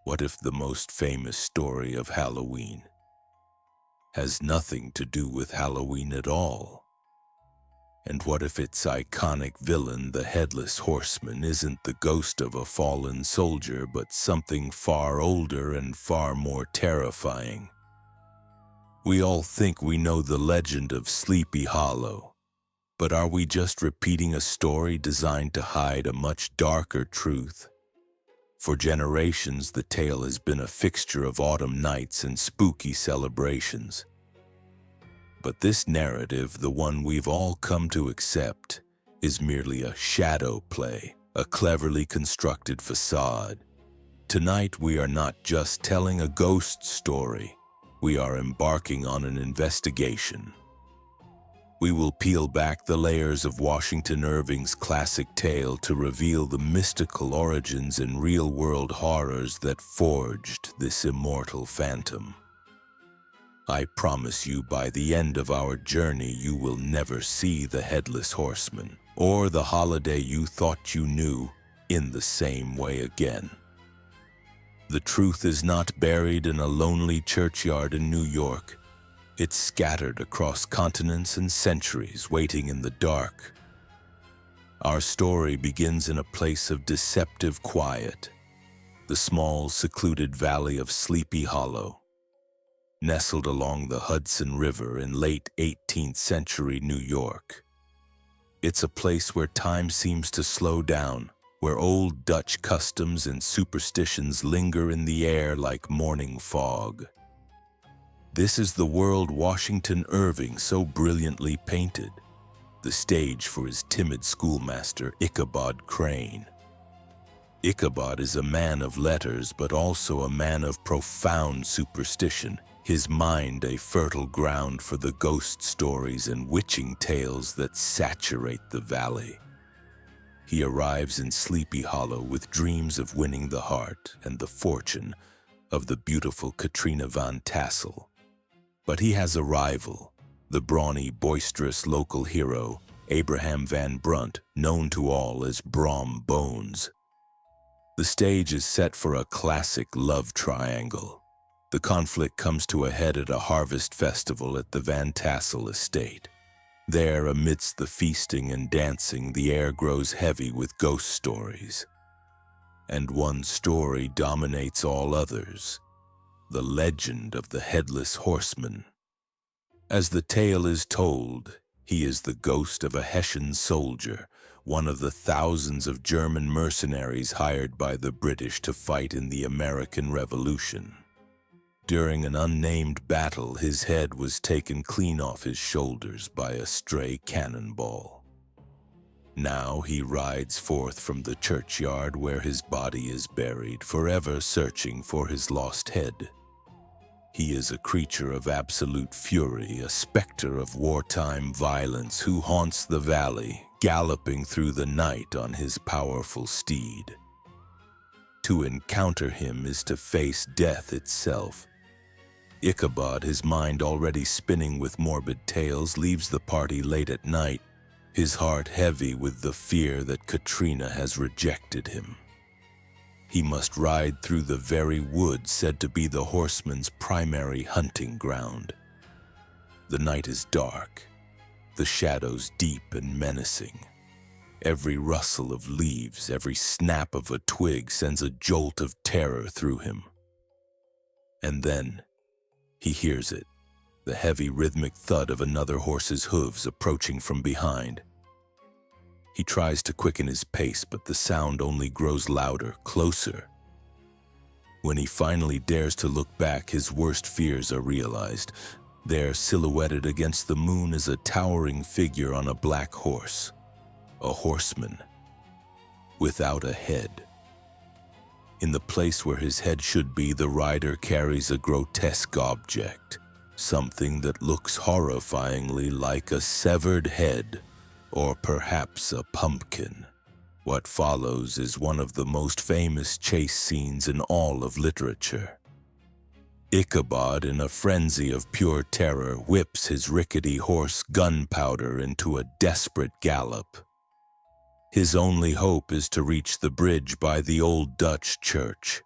What if the most famous story of Halloween has nothing to do with Halloween at all? And what if its iconic villain, the Headless Horseman, isn't the ghost of a fallen soldier, but something far older and far more terrifying? We all think we know the legend of Sleepy Hollow, but are we just repeating a story designed to hide a much darker truth? For generations, the tale has been a fixture of autumn nights and spooky celebrations. But this narrative, the one we've all come to accept, is merely a shadow play, a cleverly constructed facade. Tonight, we are not just telling a ghost story, we are embarking on an investigation. We will peel back the layers of Washington Irving's classic tale to reveal the mystical origins and real-world horrors that forged this immortal phantom. I promise you, by the end of our journey, you will never see the Headless Horseman or the holiday you thought you knew in the same way again. The truth is not buried in a lonely churchyard in New York. It's scattered across continents and centuries, waiting in the dark. Our story begins in a place of deceptive quiet, the small, secluded valley of Sleepy Hollow. Nestled along the Hudson River in late 18th century New York. It's a place where time seems to slow down, where old Dutch customs and superstitions linger in the air like morning fog. This is the world Washington Irving so brilliantly painted, the stage for his timid schoolmaster Ichabod Crane. Ichabod is a man of letters, but also a man of profound superstition, his mind a fertile ground for the ghost stories and witching tales that saturate the valley. He arrives in Sleepy Hollow with dreams of winning the heart and the fortune of the beautiful Katrina Van Tassel. But he has a rival, the brawny, boisterous local hero, Abraham Van Brunt, known to all as Brom Bones. The stage is set for a classic love triangle. The conflict comes to a head at a harvest festival at the Van Tassel estate. There, amidst the feasting and dancing, the air grows heavy with ghost stories. And one story dominates all others. The legend of the Headless Horseman. As the tale is told, he is the ghost of a Hessian soldier, one of the thousands of German mercenaries hired by the British to fight in the American Revolution. During an unnamed battle, his head was taken clean off his shoulders by a stray cannonball. Now he rides forth from the churchyard where his body is buried, forever searching for his lost head. He is a creature of absolute fury, a specter of wartime violence who haunts the valley, galloping through the night on his powerful steed. To encounter him is to face death itself. Ichabod, his mind already spinning with morbid tales, leaves the party late at night, his heart heavy with the fear that Katrina has rejected him. He must ride through the very woods said to be the horseman's primary hunting ground. The night is dark, the shadows deep and menacing. Every rustle of leaves, every snap of a twig sends a jolt of terror through him. And then he hears it, the heavy rhythmic thud of another horse's hooves approaching from behind. He tries to quicken his pace, but the sound only grows louder, closer. When he finally dares to look back, his worst fears are realized. There, silhouetted against the moon, is a towering figure on a black horse. A horseman, without a head. In the place where his head should be, the rider carries a grotesque object, something that looks horrifyingly like a severed head, or perhaps a pumpkin. What follows is one of the most famous chase scenes in all of literature. Ichabod, in a frenzy of pure terror, whips his rickety horse Gunpowder into a desperate gallop. His only hope is to reach the bridge by the old Dutch church.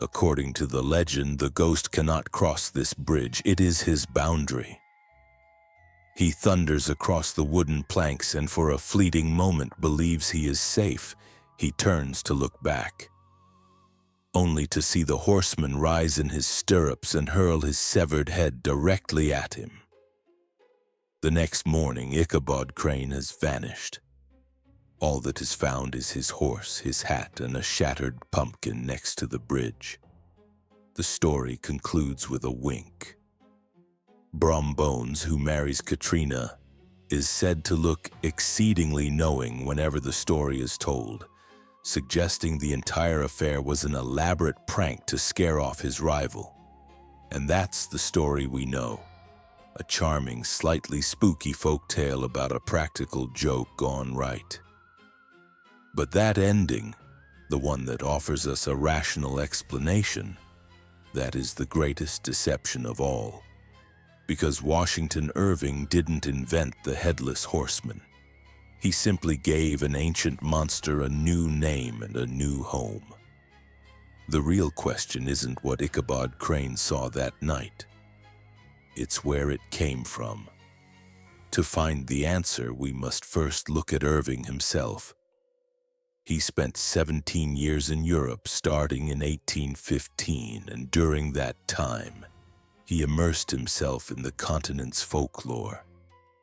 According to the legend, the ghost cannot cross this bridge. It is his boundary. He thunders across the wooden planks and for a fleeting moment believes he is safe. He turns to look back, only to see the horseman rise in his stirrups and hurl his severed head directly at him. The next morning, Ichabod Crane has vanished. All that is found is his horse, his hat, and a shattered pumpkin next to the bridge. The story concludes with a wink. Brom Bones, who marries Katrina, is said to look exceedingly knowing whenever the story is told, suggesting the entire affair was an elaborate prank to scare off his rival. And that's the story we know. A charming, slightly spooky folktale about a practical joke gone right. But that ending, the one that offers us a rational explanation, that is the greatest deception of all. Because Washington Irving didn't invent the Headless Horseman. He simply gave an ancient monster a new name and a new home. The real question isn't what Ichabod Crane saw that night. It's where it came from. To find the answer, we must first look at Irving himself. He spent 17 years in Europe starting in 1815, and during that time, he immersed himself in the continent's folklore,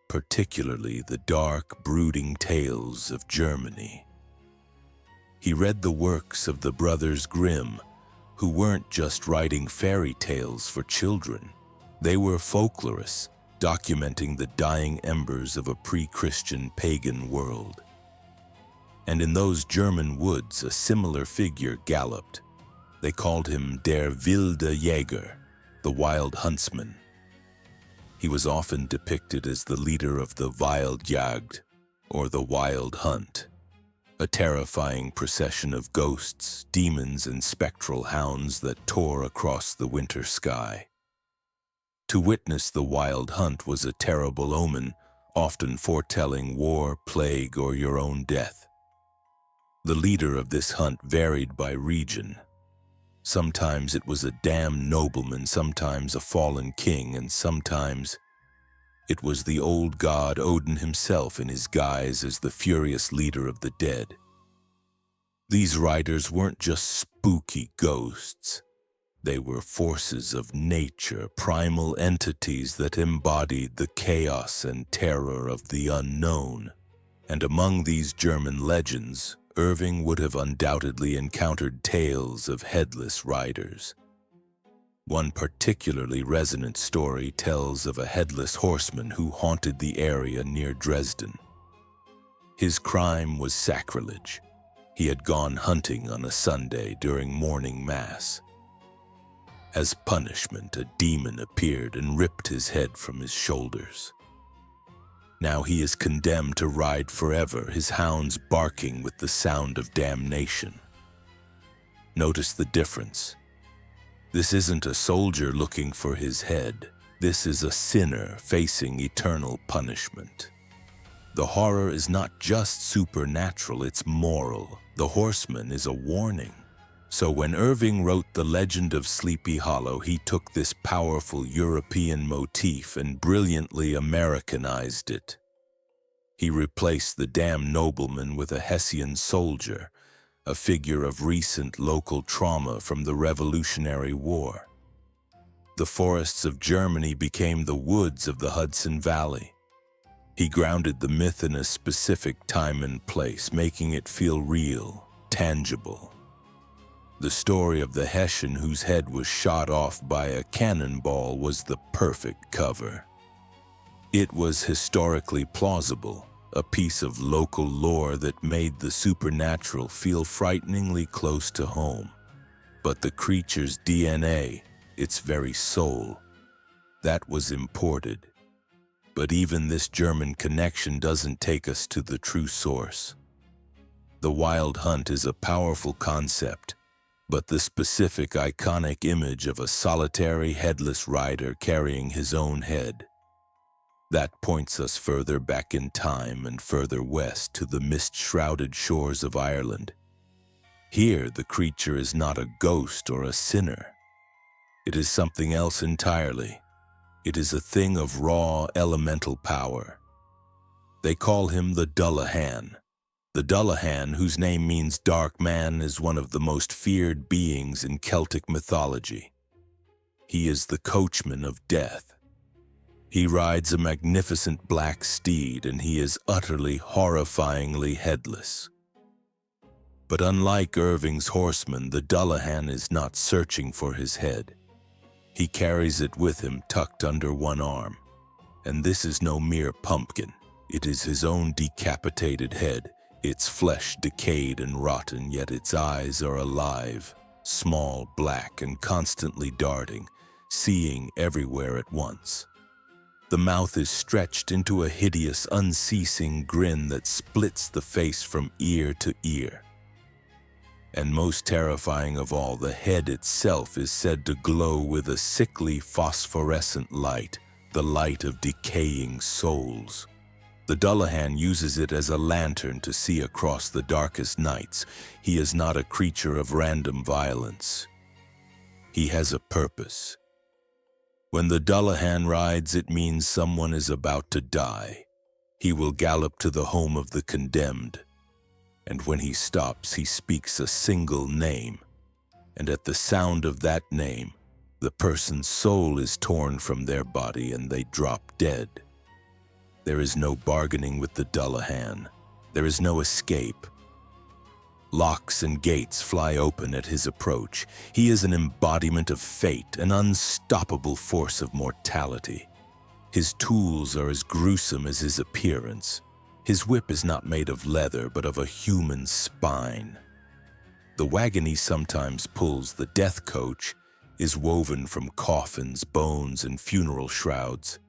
particularly the dark, brooding tales of Germany. He read the works of the brothers Grimm, who weren't just writing fairy tales for children. They were folklorists, documenting the dying embers of a pre-Christian pagan world. And in those German woods, a similar figure galloped. They called him Der wilde Jäger, the wild huntsman. He was often depicted as the leader of the Wildjagd, or the wild hunt, a terrifying procession of ghosts, demons, and spectral hounds that tore across the winter sky. To witness the wild hunt was a terrible omen, often foretelling war, plague, or your own death. The leader of this hunt varied by region. Sometimes it was a damned nobleman, sometimes a fallen king, and sometimes it was the old god Odin himself in his guise as the furious leader of the dead. These riders weren't just spooky ghosts. They were forces of nature, primal entities that embodied the chaos and terror of the unknown. And among these German legends, Irving would have undoubtedly encountered tales of headless riders. One particularly resonant story tells of a headless horseman who haunted the area near Dresden. His crime was sacrilege. He had gone hunting on a Sunday during morning mass. As punishment, a demon appeared and ripped his head from his shoulders. Now he is condemned to ride forever, his hounds barking with the sound of damnation. Notice the difference. This isn't a soldier looking for his head. This is a sinner facing eternal punishment. The horror is not just supernatural, it's moral. The horseman is a warning. So when Irving wrote The Legend of Sleepy Hollow, he took this powerful European motif and brilliantly Americanized it. He replaced the damned nobleman with a Hessian soldier, a figure of recent local trauma from the Revolutionary War. The forests of Germany became the woods of the Hudson Valley. He grounded the myth in a specific time and place, making it feel real, tangible. The story of the Hessian whose head was shot off by a cannonball was the perfect cover. It was historically plausible, a piece of local lore that made the supernatural feel frighteningly close to home. But the creature's DNA, its very soul, that was imported. But even this German connection doesn't take us to the true source. The wild hunt is a powerful concept, but the specific iconic image of a solitary headless rider carrying his own head, that points us further back in time and further west to the mist-shrouded shores of Ireland. Here, the creature is not a ghost or a sinner. It is something else entirely. It is a thing of raw, elemental power. They call him the Dullahan. The Dullahan, whose name means dark man, is one of the most feared beings in Celtic mythology. He is the coachman of death. He rides a magnificent black steed, and he is utterly, horrifyingly headless. But unlike Irving's horseman, the Dullahan is not searching for his head. He carries it with him tucked under one arm. And this is no mere pumpkin. It is his own decapitated head, its flesh decayed and rotten, yet its eyes are alive, small, black, and constantly darting, seeing everywhere at once. The mouth is stretched into a hideous, unceasing grin that splits the face from ear to ear. And most terrifying of all, the head itself is said to glow with a sickly phosphorescent light, the light of decaying souls. The Dullahan uses it as a lantern to see across the darkest nights. He is not a creature of random violence. He has a purpose. When the Dullahan rides, it means someone is about to die. He will gallop to the home of the condemned. And when he stops, he speaks a single name. And at the sound of that name, the person's soul is torn from their body and they drop dead. There is no bargaining with the Dullahan. There is no escape. Locks and gates fly open at his approach. He is an embodiment of fate, an unstoppable force of mortality. His tools are as gruesome as his appearance. His whip is not made of leather, but of a human spine. The wagon he sometimes pulls, the death coach, is woven from coffins, bones, and funeral shrouds.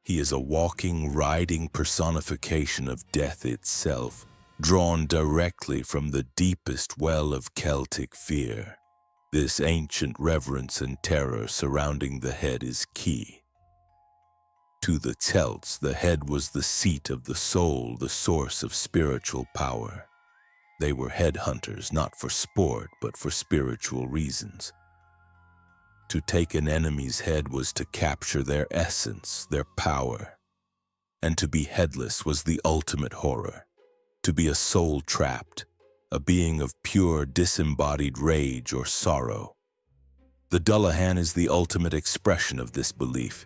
He is a walking, riding personification of death itself, drawn directly from the deepest well of Celtic fear. This ancient reverence and terror surrounding the head is key. To the Celts, the head was the seat of the soul, the source of spiritual power. They were headhunters, not for sport, but for spiritual reasons. To take an enemy's head was to capture their essence, their power. And to be headless was the ultimate horror. To be a soul trapped, a being of pure, disembodied rage or sorrow. The Dullahan is the ultimate expression of this belief.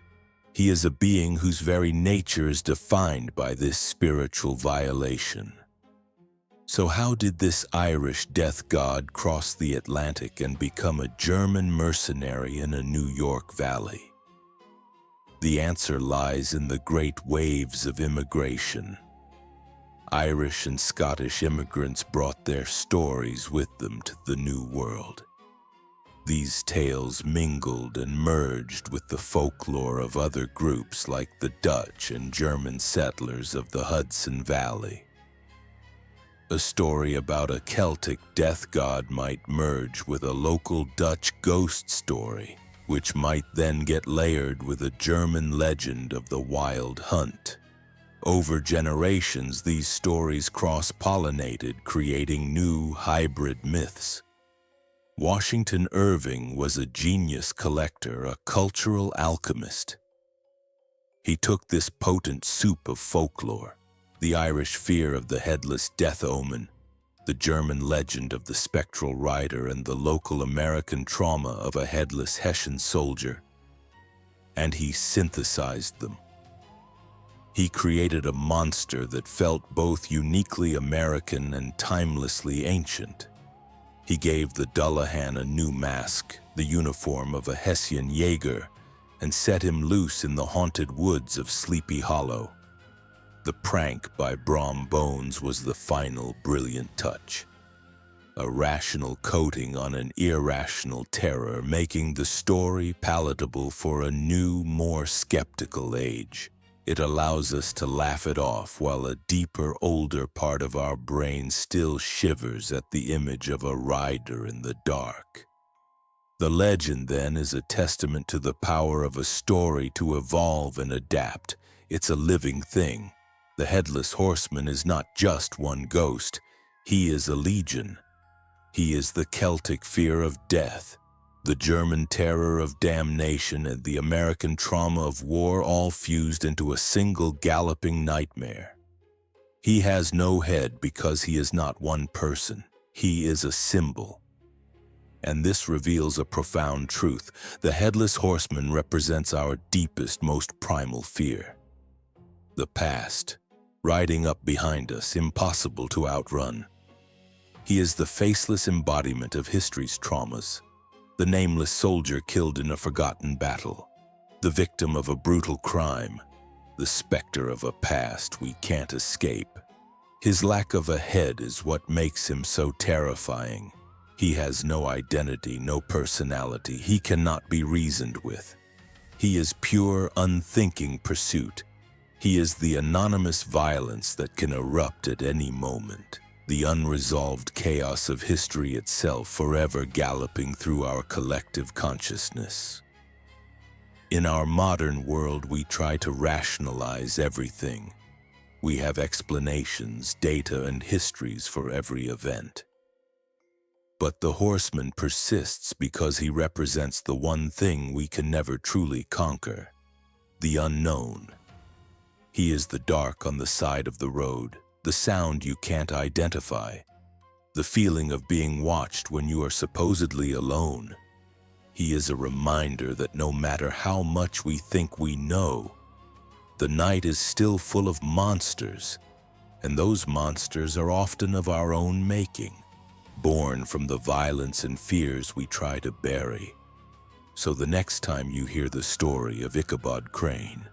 He is a being whose very nature is defined by this spiritual violation. So how did this Irish death god cross the Atlantic and become a German mercenary in a New York valley? The answer lies in the great waves of immigration. Irish and Scottish immigrants brought their stories with them to the New World. These tales mingled and merged with the folklore of other groups like the Dutch and German settlers of the Hudson Valley. A story about a Celtic death god might merge with a local Dutch ghost story, which might then get layered with a German legend of the wild hunt. Over generations, these stories cross-pollinated, creating new hybrid myths. Washington Irving was a genius collector, a cultural alchemist. He took this potent soup of folklore, the Irish fear of the headless death omen, the German legend of the spectral rider, and the local American trauma of a headless Hessian soldier, and he synthesized them. He created a monster that felt both uniquely American and timelessly ancient. He gave the Dullahan a new mask, the uniform of a Hessian Jaeger, and set him loose in the haunted woods of Sleepy Hollow. The prank by Brom Bones was the final brilliant touch. A rational coating on an irrational terror, making the story palatable for a new, more skeptical age. It allows us to laugh it off while a deeper, older part of our brain still shivers at the image of a rider in the dark. The legend, then, is a testament to the power of a story to evolve and adapt. It's a living thing. The Headless Horseman is not just one ghost. He is a legion. He is the Celtic fear of death, the German terror of damnation, and the American trauma of war, all fused into a single galloping nightmare. He has no head because he is not one person. He is a symbol. And this reveals a profound truth. The Headless Horseman represents our deepest, most primal fear. The past, riding up behind us, impossible to outrun. He is the faceless embodiment of history's traumas, the nameless soldier killed in a forgotten battle, the victim of a brutal crime, the specter of a past we can't escape. His lack of a head is what makes him so terrifying. He has no identity, no personality. He cannot be reasoned with. He is pure, unthinking pursuit. He is the anonymous violence that can erupt at any moment, the unresolved chaos of history itself, forever galloping through our collective consciousness. In our modern world, we try to rationalize everything. We have explanations, data, and histories for every event. But the horseman persists because he represents the one thing we can never truly conquer, the unknown. He is the dark on the side of the road, the sound you can't identify, the feeling of being watched when you are supposedly alone. He is a reminder that no matter how much we think we know, the night is still full of monsters, and those monsters are often of our own making, born from the violence and fears we try to bury. So the next time you hear the story of Ichabod Crane,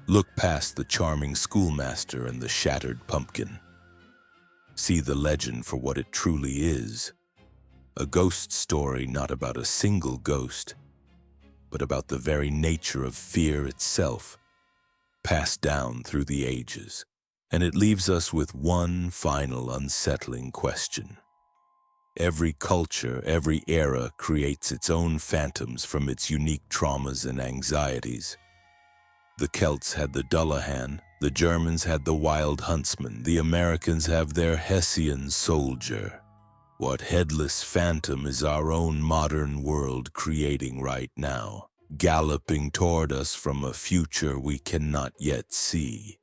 look past the charming schoolmaster and the shattered pumpkin. See the legend for what it truly is, a ghost story not about a single ghost, but about the very nature of fear itself, passed down through the ages. And it leaves us with one final unsettling question. Every culture, every era creates its own phantoms from its unique traumas and anxieties. The Celts had the Dullahan, the Germans had the wild huntsman, the Americans have their Hessian soldier. What headless phantom is our own modern world creating right now, galloping toward us from a future we cannot yet see?